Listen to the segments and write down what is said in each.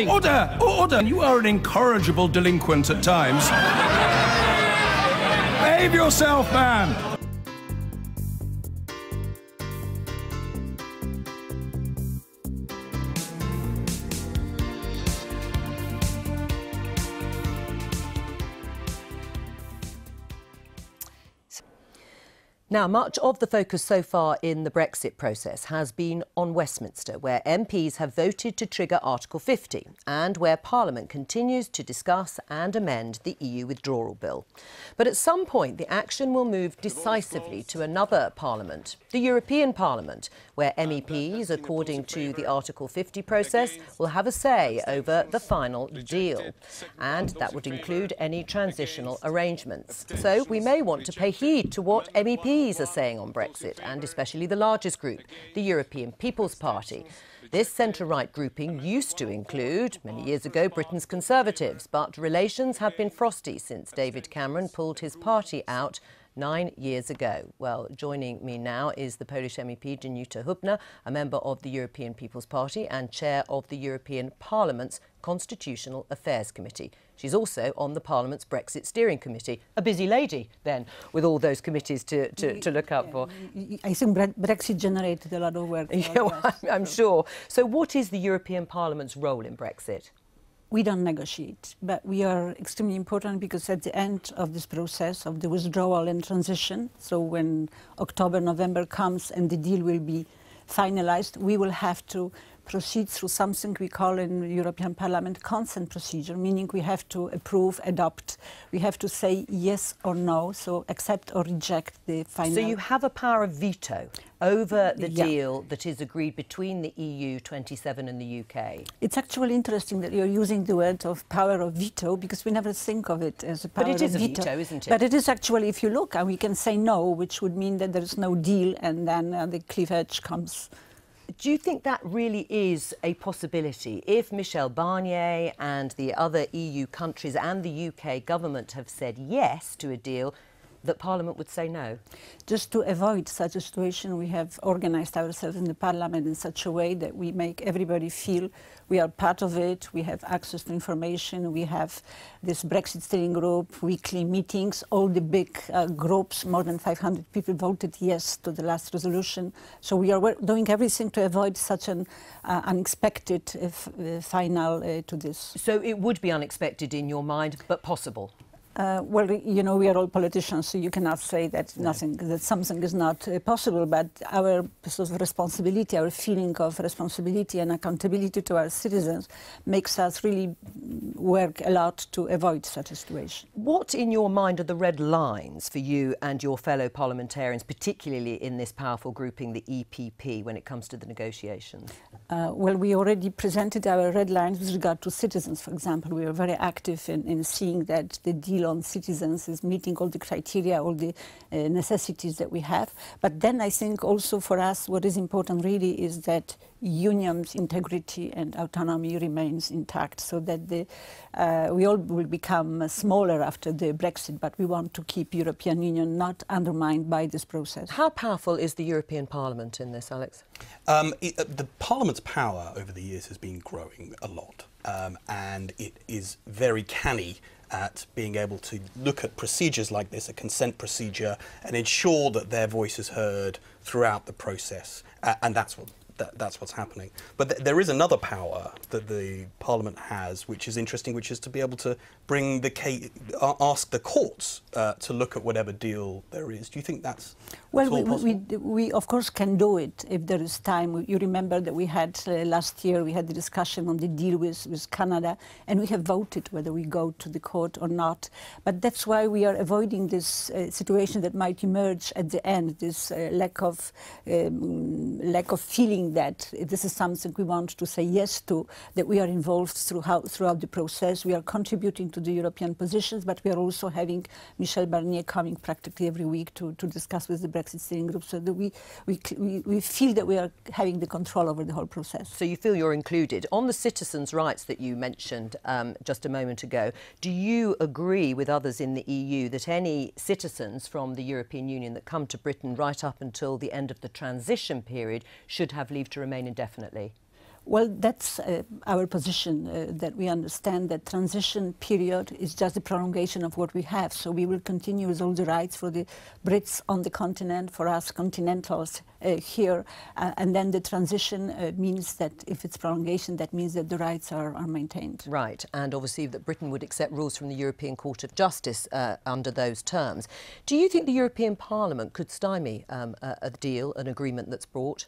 Order! Order! You are an incorrigible delinquent at times. Behave yourself, man! Now, much of the focus so far in the Brexit process has been on Westminster, where MPs have voted to trigger Article 50 and where Parliament continues to discuss and amend the EU withdrawal bill. But at some point, the action will move decisively to another Parliament, the European Parliament, where MEPs, according to the Article 50 process, will have a say over the final deal. And that would include any transitional arrangements. So we may want to pay heed to what MEPs are saying on Brexit, and especially the largest group, the European People's Party. This centre-right grouping used to include, many years ago, Britain's Conservatives, but relations have been frosty since David Cameron pulled his party out 9 years ago. Well, joining me now is the Polish MEP Danuta Hübner, a member of the European People's Party and chair of the European Parliament's Constitutional Affairs Committee. She's also on the Parliament's Brexit Steering Committee. A busy lady, then, with all those committees to look up for. I think Brexit generated a lot of work. Yeah, well, I'm sure. So what is the European Parliament's role in Brexit? We don't negotiate, but we are extremely important because at the end of this process of the withdrawal and transition, so when October, November comes and the deal will be finalized, we will have to proceed through something we call in the European Parliament consent procedure, meaning we have to approve, adopt, we have to say yes or no, so accept or reject the final. So you have a power of veto over the deal that is agreed between the EU 27 and the UK. It's actually interesting that you're using the word of power of veto because we never think of it as a power of veto. But it is a veto, isn't it? But it is actually, if you look, and we can say no, which would mean that there is no deal and then the cliff edge comes. Do you think that really is a possibility? If Michel Barnier and the other EU countries and the UK government have said yes to a deal, that Parliament would say no? Just to avoid such a situation, we have organised ourselves in the Parliament in such a way that we make everybody feel we are part of it, we have access to information, we have this Brexit steering group, weekly meetings, all the big groups, more than 500 people voted yes to the last resolution. So we are doing everything to avoid such an unexpected final to this. So it would be unexpected in your mind, but possible? Well, you know, we are all politicians, so you cannot say that that something is not possible. But our sort of responsibility, our feeling of responsibility and accountability to our citizens makes us really work a lot to avoid such a situation. What, in your mind, are the red lines for you and your fellow parliamentarians, particularly in this powerful grouping, the EPP, when it comes to the negotiations? Well, we already presented our red lines with regard to citizens, for example. We are very active in seeing that the deal on citizens is meeting all the criteria, all the necessities that we have. But then I think also for us what is important really is that union's integrity and autonomy remains intact, so that we all will become smaller after the Brexit, but we want to keep European Union not undermined by this process. How powerful is the European Parliament in this, Alex? The Parliament's power over the years has been growing a lot, and it is very canny at being able to look at procedures like this, a consent procedure, and ensure that their voice is heard throughout the process, and that's what's happening. But there is another power that the Parliament has, which is interesting, which is to be able to bring the case, ask the courts to look at whatever deal there is. Do you think that's we of course can do it if there is time. You remember that we had last year we had the discussion on the deal with Canada, and we have voted whether we go to the court or not. But that's why we are avoiding this situation that might emerge at the end. This lack of feeling that this is something we want to say yes to, that we are involved throughout the process. We are contributing to the European positions, but we are also having Michel Barnier coming practically every week to discuss with the Brexit steering group, so that we feel that we are having the control over the whole process. So you feel you're included. On the citizens' rights that you mentioned just a moment ago, do you agree with others in the EU that any citizens from the European Union that come to Britain right up until the end of the transition period should have leave to remain indefinitely? Well, that's our position, that we understand that transition period is just a prolongation of what we have. So we will continue with all the rights for the Brits on the continent, for us continentals here. And then the transition means that if it's prolongation, that means that the rights are maintained. Right, and obviously that Britain would accept rules from the European Court of Justice under those terms. Do you think the European Parliament could stymie a deal, an agreement that's brought?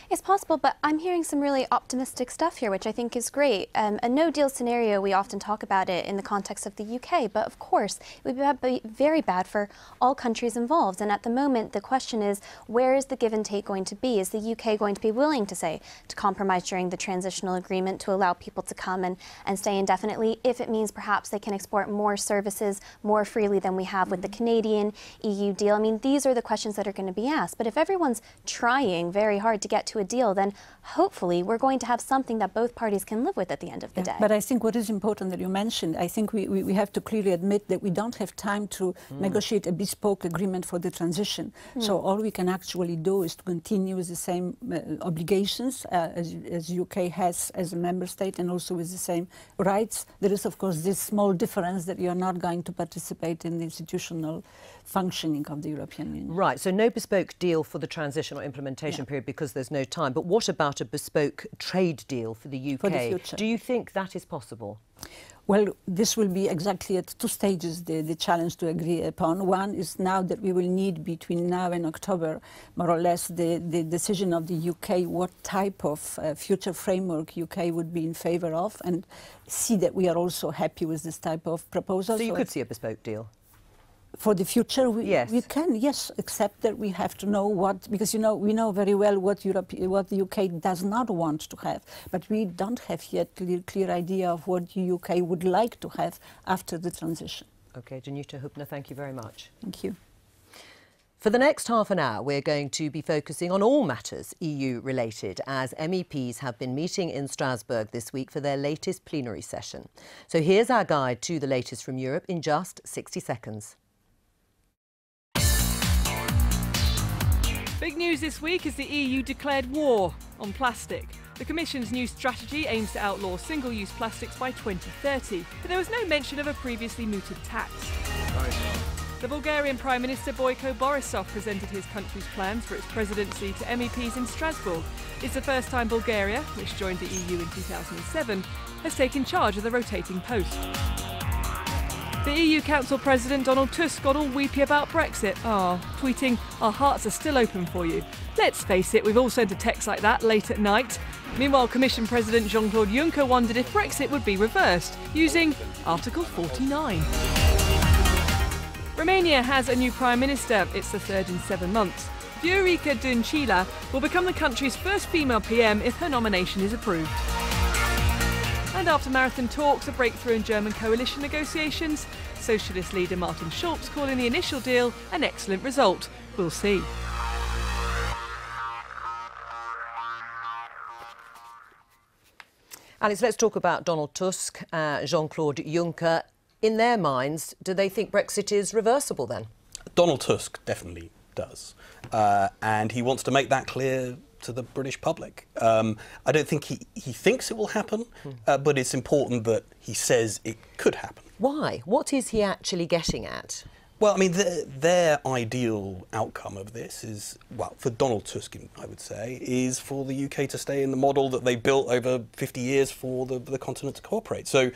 It's possible, but I'm hearing some really optimistic stuff here, which I think is great. A no-deal scenario, we often talk about it in the context of the UK, but of course it would be very bad for all countries involved. And at the moment, the question is, where is the give and take going to be? Is the UK going to be willing to compromise during the transitional agreement to allow people to come and stay indefinitely, if it means perhaps they can export more services more freely than we have with the Canadian EU deal? I mean, these are the questions that are going to be asked. But if everyone's trying very hard to get to a deal, then hopefully we're going to have something that both parties can live with at the end of the day. But I think what is important that you mentioned, I think we have to clearly admit that we don't have time to negotiate a bespoke agreement for the transition. So all we can actually do is to continue with the same obligations as UK has as a member state, and also with the same rights. There is, of course, this small difference that you are not going to participate in the institutional functioning of the European Union. Right, so no bespoke deal for the transition or implementation period because there's no time. But what about a bespoke trade deal for the UK? For the future. Do you think that is possible? Well, this will be exactly at two stages, the challenge to agree upon. One is now that we will need between now and October, more or less, the decision of the UK, what type of future framework UK would be in favour of, and see that we are also happy with this type of proposal. So you could see a bespoke deal? For the future, we can, yes, except that we have to know what, because, you know, we know very well what the UK does not want to have, but we don't have yet a clear idea of what the UK would like to have after the transition. OK, Danuta Hübner, thank you very much. Thank you. For the next half an hour, we're going to be focusing on all matters EU-related, as MEPs have been meeting in Strasbourg this week for their latest plenary session. So here's our guide to the latest from Europe in just 60 seconds. Big news this week as the EU declared war on plastic. The Commission's new strategy aims to outlaw single-use plastics by 2030, but there was no mention of a previously mooted tax. The Bulgarian Prime Minister Boyko Borisov presented his country's plans for its presidency to MEPs in Strasbourg. It's the first time Bulgaria, which joined the EU in 2007, has taken charge of the rotating post. The EU Council President Donald Tusk got all weepy about Brexit, tweeting, "Our hearts are still open for you." Let's face it, we've all sent a text like that late at night. Meanwhile, Commission President Jean-Claude Juncker wondered if Brexit would be reversed, using Article 49. Romania has a new Prime Minister. It's the third in 7 months. Viorica Dăncilă will become the country's first female PM if her nomination is approved. And after marathon talks, a breakthrough in German coalition negotiations, Socialist leader Martin Schulz calling the initial deal an excellent result. We'll see. Alex, let's talk about Donald Tusk, Jean-Claude Juncker. In their minds, do they think Brexit is reversible then? Donald Tusk definitely does. And he wants to make that clear to the British public. I don't think he thinks it will happen, but it's important that he says it could happen. Why? What is he actually getting at? Well, I mean, their ideal outcome of this is, well, for Donald Tusk, I would say, is for the UK to stay in the model that they built over 50 years for the continent to cooperate. So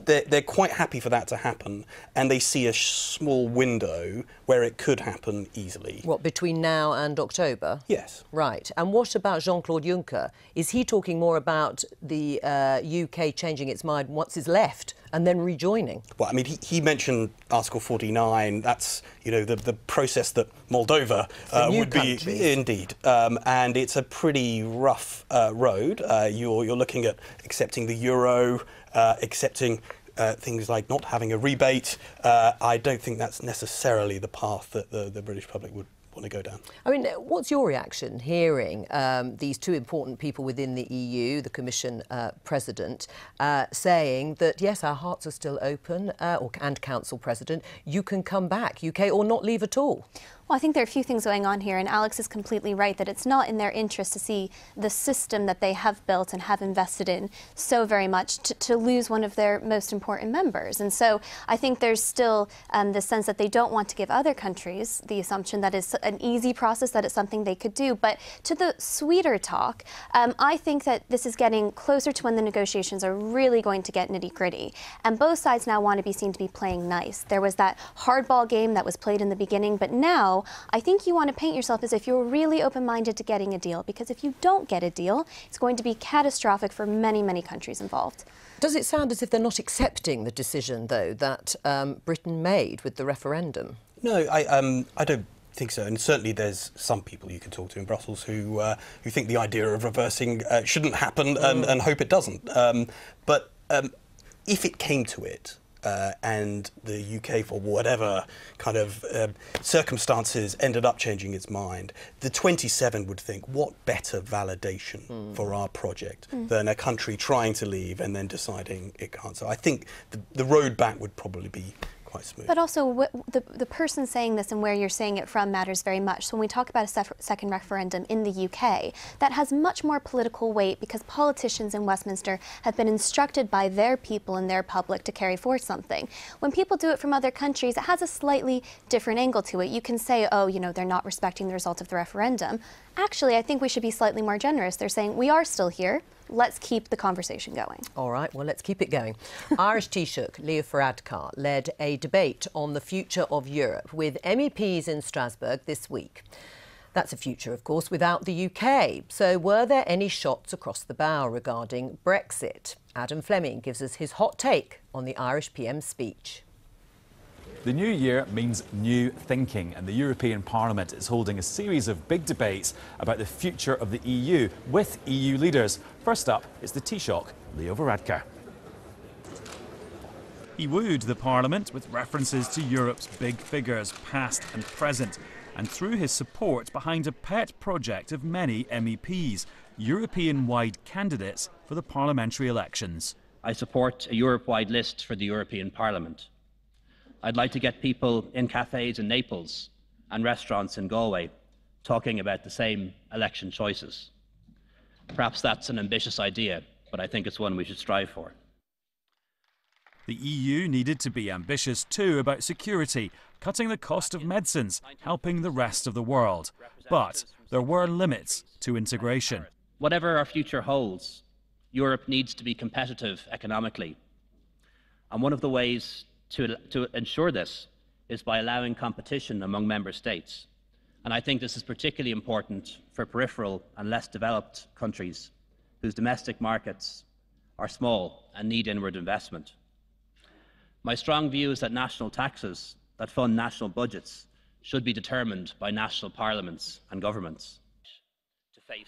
they're quite happy for that to happen, and they see a small window where it could happen easily. What, between now and October? Yes. Right. And what about Jean-Claude Juncker? Is he talking more about the UK changing its mind once it's left and then rejoining? Well, I mean, he mentioned Article 49. That's, you know, the process that Moldova would be. Indeed. And it's a pretty rough road. You're looking at accepting the euro, accepting things like not having a rebate. I don't think that's necessarily the path that the British public would want to go down. I mean, what's your reaction hearing these two important people within the EU, the Commission President, saying that, yes, our hearts are still open, and Council President, you can come back, UK, or not leave at all? Well, I think there are a few things going on here, and Alex is completely right that it's not in their interest to see the system that they have built and have invested in so very much to lose one of their most important members. And so I think there's still the sense that they don't want to give other countries the assumption that it's an easy process, that it's something they could do. But to the sweeter talk, I think that this is getting closer to when the negotiations are really going to get nitty-gritty. And both sides now want to be seen to be playing nice. There was that hardball game that was played in the beginning, but now I think you want to paint yourself as if you're really open-minded to getting a deal, because if you don't get a deal, it's going to be catastrophic for many, many countries involved. Does it sound as if they're not accepting the decision, though, that Britain made with the referendum? No, I don't think so, and certainly there's some people you can talk to in Brussels who think the idea of reversing shouldn't happen and hope it doesn't. But if it came to it, and the UK, for whatever kind of circumstances, ended up changing its mind, the 27 would think, what better validation for our project than a country trying to leave and then deciding it can't. So I think the road back would probably be quite smooth. But also, the person saying this and where you're saying it from matters very much. So when we talk about a second referendum in the UK, that has much more political weight because politicians in Westminster have been instructed by their people and their public to carry forth something. When people do it from other countries, it has a slightly different angle to it. You can say, oh, you know, they're not respecting the result of the referendum. Actually, I think we should be slightly more generous. They're saying, we are still here. Let's keep the conversation going. All right, well, let's keep it going. Irish Taoiseach Leo Varadkar led a debate on the future of Europe with MEPs in Strasbourg this week. That's a future, of course, without the UK. So were there any shots across the bow regarding Brexit? Adam Fleming gives us his hot take on the Irish PM's speech. The new year means new thinking, and the European Parliament is holding a series of big debates about the future of the EU with EU leaders. First up is the Taoiseach, Leo Varadkar. He wooed the Parliament with references to Europe's big figures, past and present, and threw his support behind a pet project of many MEPs, European-wide candidates for the parliamentary elections. I support a Europe-wide list for the European Parliament. I'd like to get people in cafes in Naples and restaurants in Galway talking about the same election choices. Perhaps that's an ambitious idea, but I think it's one we should strive for. The EU needed to be ambitious too about security, cutting the cost of medicines, helping the rest of the world. But there were limits to integration. Whatever our future holds, Europe needs to be competitive economically. And one of the ways to ensure this is by allowing competition among member states. And I think this is particularly important for peripheral and less developed countries whose domestic markets are small and need inward investment. My strong view is that national taxes that fund national budgets should be determined by national parliaments and governments.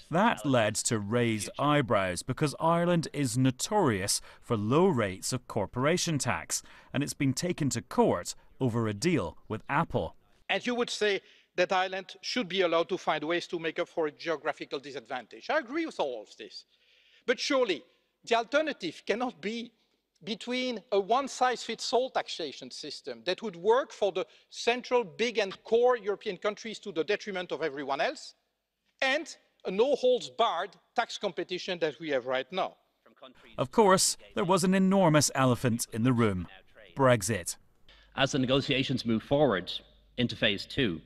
That led to raised eyebrows because Ireland is notorious for low rates of corporation tax, and it's been taken to court over a deal with Apple. And you would say that Ireland should be allowed to find ways to make up for a geographical disadvantage. I agree with all of this. But surely the alternative cannot be between a one-size-fits-all taxation system that would work for the central, big and core European countries to the detriment of everyone else, and a no-holds-barred tax competition that we have right now. Of course, there was an enormous elephant in the room: Brexit. As the negotiations move forward into phase 2,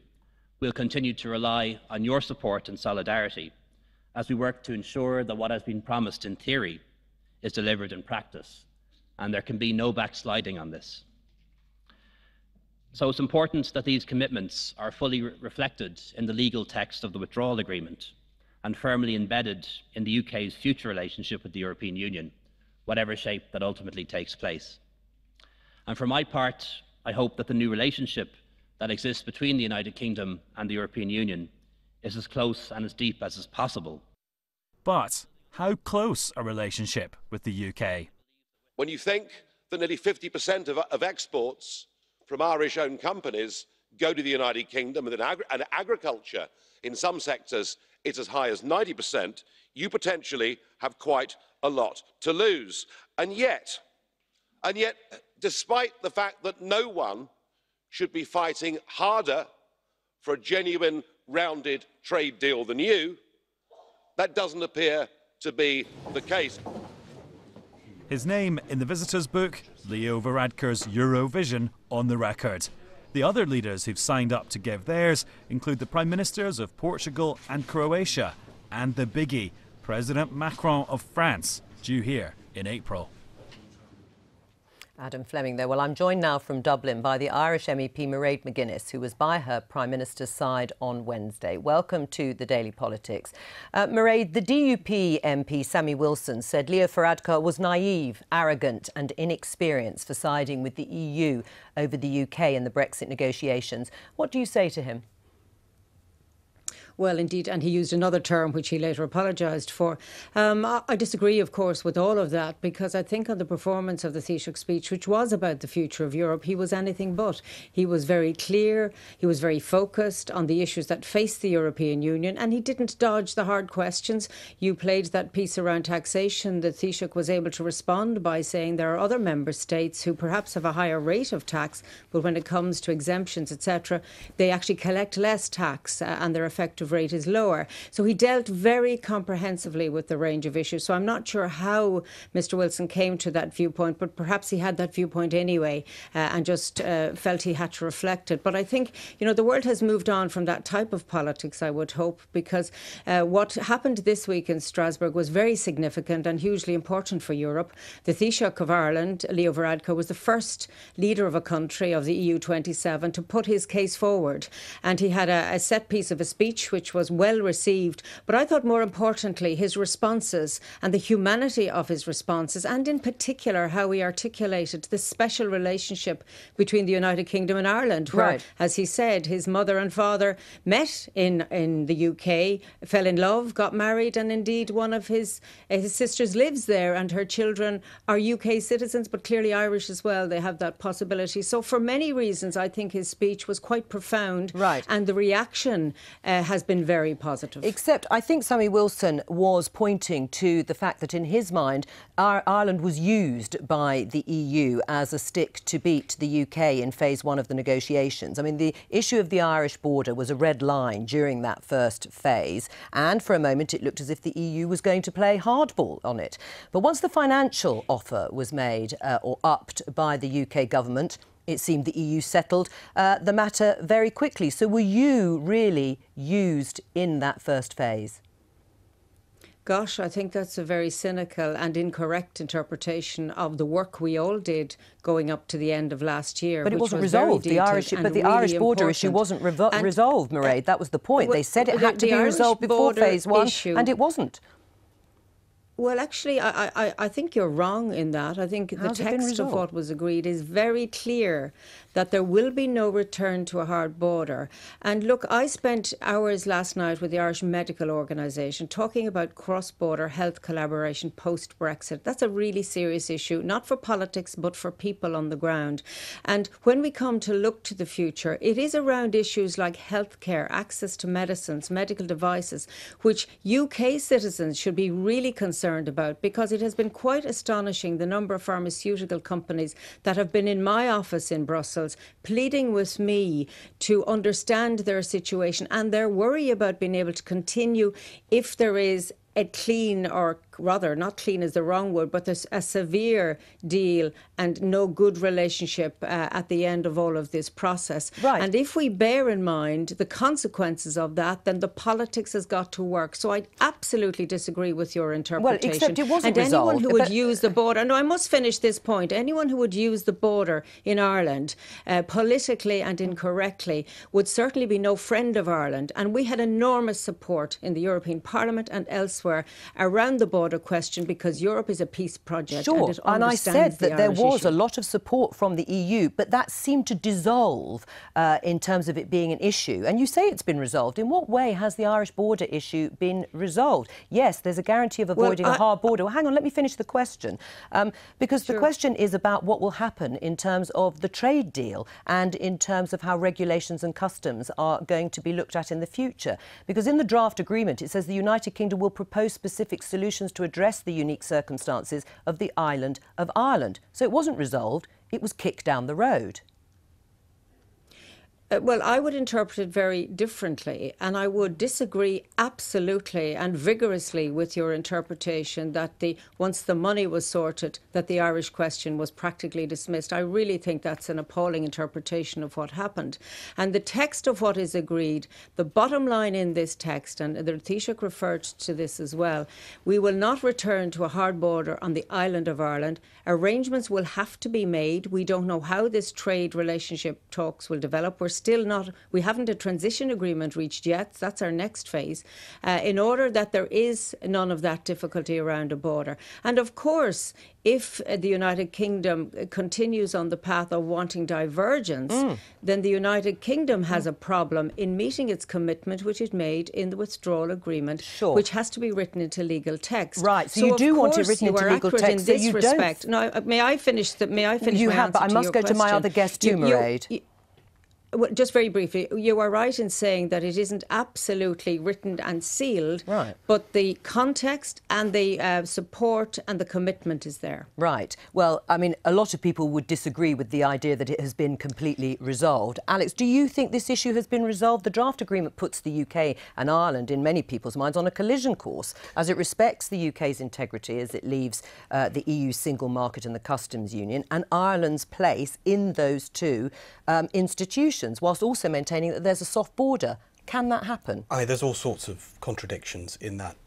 we'll continue to rely on your support and solidarity as we work to ensure that what has been promised in theory is delivered in practice, and there can be no backsliding on this. So it's important that these commitments are fully reflected in the legal text of the withdrawal agreement and firmly embedded in the UK's future relationship with the European Union, whatever shape that ultimately takes place. And for my part, I hope that the new relationship that exists between the United Kingdom and the European Union is as close and as deep as is possible. But how close a relationship with the UK? When you think that nearly 50% of exports from Irish-owned companies go to the United Kingdom, and agriculture in some sectors it's as high as 90%, you potentially have quite a lot to lose. And yet, despite the fact that no one should be fighting harder for a genuine, rounded trade deal than you. That doesn't appear to be the case. His name in the visitors' book, Leo Varadkar's Eurovision, on the record. The other leaders who've signed up to give theirs include the Prime Ministers of Portugal and Croatia, and the biggie, President Macron of France, due here in April. Adam Fleming there. Well, I'm joined now from Dublin by the Irish MEP Mairead McGuinness, who was by her Prime Minister's side on Wednesday. Welcome to the Daily Politics. Mairead, the DUP MP Sammy Wilson said Leo Varadkar was naive, arrogant and inexperienced for siding with the EU over the UK in the Brexit negotiations. What do you say to him? Well, indeed, and he used another term which he later apologised for. I disagree, of course, with all of that, because I think on the performance of the Taoiseach speech, which was about the future of Europe, he was anything but. He was very clear, he was very focused on the issues that face the European Union, and he didn't dodge the hard questions. You played that piece around taxation. The Taoiseach was able to respond by saying there are other member states who perhaps have a higher rate of tax, but when it comes to exemptions, etc., they actually collect less tax and their effective rate is lower. So he dealt very comprehensively with the range of issues. So I'm not sure how Mr. Wilson came to that viewpoint, but perhaps he had that viewpoint anyway and just felt he had to reflect it. But I think, you know, the world has moved on from that type of politics, I would hope, because what happened this week in Strasbourg was very significant and hugely important for Europe. The Taoiseach of Ireland, Leo Varadkar, was the first leader of a country of the EU 27 to put his case forward. And he had a set piece of a speech which was well received. But I thought more importantly his responses and the humanity of his responses, and in particular how he articulated the special relationship between the United Kingdom and Ireland, where, right, as he said, his mother and father met in the UK, fell in love, got married, and indeed one of his sisters lives there and her children are UK citizens, but clearly Irish as well. They have that possibility. So for many reasons, I think his speech was quite profound, right, and the reaction has been very positive. Except I think Sammy Wilson was pointing to the fact that in his mind Ireland was used by the EU as a stick to beat the UK in phase one of the negotiations. I mean, the issue of the Irish border was a red line during that first phase, and for a moment it looked as if the EU was going to play hardball on it. But once the financial offer was made or upped by the UK government, it seemed the EU settled the matter very quickly. So were you really used in that first phase? Gosh, I think that's a very cynical and incorrect interpretation of the work we all did going up to the end of last year. But it wasn't resolved. The Irish border issue wasn't resolved, Mairead. That was the point. They said it had to be resolved before phase one, and it wasn't. Well, actually, I think you're wrong in that. I think the text of what was agreed is very clear that there will be no return to a hard border. And look, I spent hours last night with the Irish Medical Organisation talking about cross-border health collaboration post-Brexit. That's a really serious issue, not for politics, but for people on the ground. And when we come to look to the future, it is around issues like healthcare, access to medicines, medical devices, which UK citizens should be really concerned about, because it has been quite astonishing the number of pharmaceutical companies that have been in my office in Brussels pleading with me to understand their situation and their worry about being able to continue if there is a clean, or rather not clean is the wrong word, but there's a severe deal and no good relationship at the end of all of this process. Right. And if we bear in mind the consequences of that, then the politics has got to work. So I absolutely disagree with your interpretation. Well, except it wasn't resolved. And anyone who would use the border, no, I must finish this point, anyone who would use the border in Ireland politically and incorrectly would certainly be no friend of Ireland. And we had enormous support in the European Parliament and elsewhere around the border question, because Europe is a peace project. Sure, and I said that there was a lot of support from the EU, but that seemed to dissolve in terms of it being an issue. And you say it's been resolved. In what way has the Irish border issue been resolved? Yes, there's a guarantee of avoiding a hard border. Well, hang on, let me finish the question. Because the question is about what will happen in terms of the trade deal and in terms of how regulations and customs are going to be looked at in the future. Because in the draft agreement, it says the United Kingdom will propose specific solutions to address the unique circumstances of the island of Ireland. So it wasn't resolved, it was kicked down the road. Well, I would interpret it very differently, and I would disagree absolutely and vigorously with your interpretation that once the money was sorted, that the Irish question was practically dismissed. I really think that's an appalling interpretation of what happened. And the text of what is agreed, the bottom line in this text, and the Taoiseach referred to this as well, we will not return to a hard border on the island of Ireland. Arrangements will have to be made. We don't know how this trade relationship talks will develop. We haven't a transition agreement reached yet. That's our next phase. In order that there is none of that difficulty around a border. And of course, if the United Kingdom continues on the path of wanting divergence, then the United Kingdom has a problem in meeting its commitment, which it made in the withdrawal agreement, which has to be written into legal text. Right. So you do want it written into legal text. In this respect. No, may I finish? You have, but I must go to my other guest too, Mairead. Well, just very briefly, you are right in saying that it isn't absolutely written and sealed, right, but the context and the support and the commitment is there. Right. Well, I mean, a lot of people would disagree with the idea that it has been completely resolved. Alex, do you think this issue has been resolved? The draft agreement puts the UK and Ireland, in many people's minds, on a collision course, as it respects the UK's integrity, as it leaves the EU single market and the customs union, and Ireland's place in those two institutions, whilst also maintaining that there's a soft border. Can that happen? I mean, there's all sorts of contradictions in that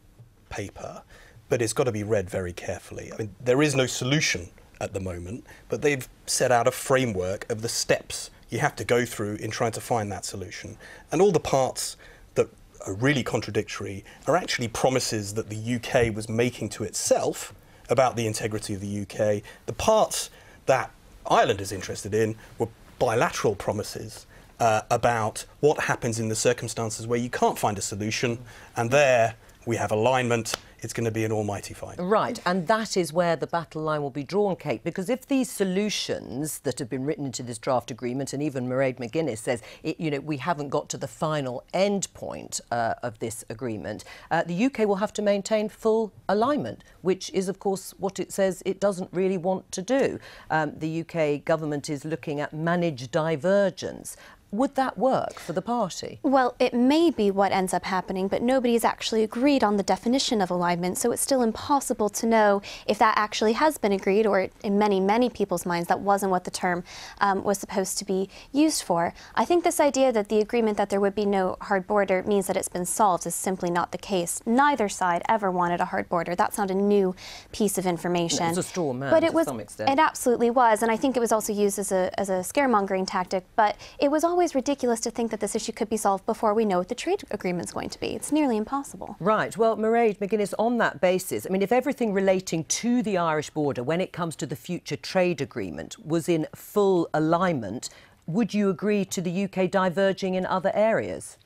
paper, but it's got to be read very carefully. I mean, there is no solution at the moment, but they've set out a framework of the steps you have to go through in trying to find that solution. And all the parts that are really contradictory are actually promises that the UK was making to itself about the integrity of the UK. The parts that Ireland is interested in were bilateral promises about what happens in the circumstances where you can't find a solution, and there we have alignment. It's going to be an almighty fight. Right, and that is where the battle line will be drawn, Kate, because if these solutions that have been written into this draft agreement, and even Mairead McGuinness says, we haven't got to the final end point of this agreement, the UK will have to maintain full alignment, which is, of course, what it says it doesn't really want to do. The UK government is looking at managed divergence. Would that work for the party? Well, it may be what ends up happening, but nobody has actually agreed on the definition of alignment, so it's still impossible to know if that actually has been agreed, or in many, many people's minds, that wasn't what the term was supposed to be used for. I think this idea that the agreement that there would be no hard border means that it's been solved is simply not the case. Neither side ever wanted a hard border. That's not a new piece of information. It was a straw man, but to some extent. It absolutely was, and I think it was also used as a scaremongering tactic, but it was always ridiculous to think that this issue could be solved before we know what the trade agreement's going to be. It's nearly impossible. Right. Well, Mairead McGuinness, on that basis, I mean, if everything relating to the Irish border, when it comes to the future trade agreement, was in full alignment, would you agree to the UK diverging in other areas?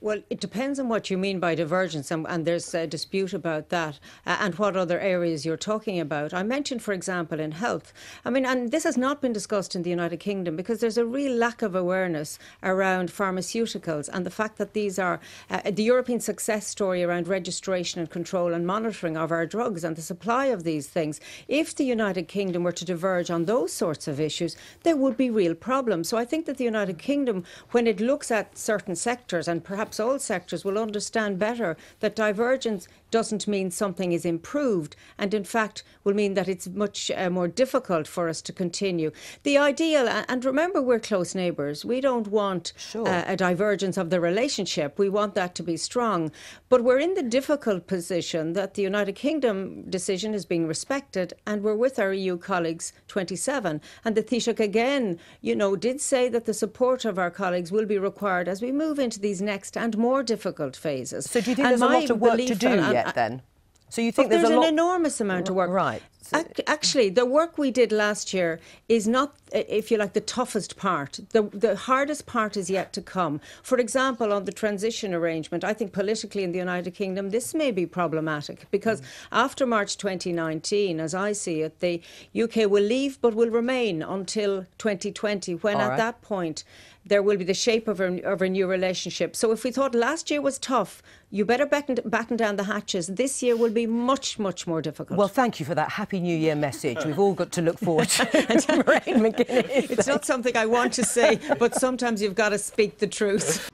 Well, it depends on what you mean by divergence, and there's a dispute about that and what other areas you're talking about. I mentioned, for example, in health. I mean, and this has not been discussed in the United Kingdom because there's a real lack of awareness around pharmaceuticals and the fact that these are the European success story around registration and control and monitoring of our drugs and the supply of these things. If the United Kingdom were to diverge on those sorts of issues, there would be real problems. So I think that the United Kingdom, when it looks at certain sectors, and perhaps all sectors, will understand better that divergence doesn't mean something is improved, and in fact will mean that it's much more difficult for us to continue. The ideal, and remember, we're close neighbours. We don't want a divergence of the relationship. We want that to be strong. But we're in the difficult position that the United Kingdom decision is being respected, and we're with our EU colleagues 27. And the Taoiseach again, did say that the support of our colleagues will be required as we move into these next and more difficult phases. So do you think there's a lot of work to do yet then? So you think there's an enormous amount of work? Right. Actually, the work we did last year is not, if you like, the toughest part. The hardest part is yet to come. For example, on the transition arrangement, I think politically in the United Kingdom, this may be problematic because after March 2019, as I see it, the UK will leave but will remain until 2020, when at that point there will be the shape of a new relationship. So if we thought last year was tough, you better batten down the hatches. This year will be much, much more difficult. Well, thank you for that happy Happy New Year message we've all got to look forward to Mairead McGuinness. It's not something I want to say, but sometimes you've got to speak the truth.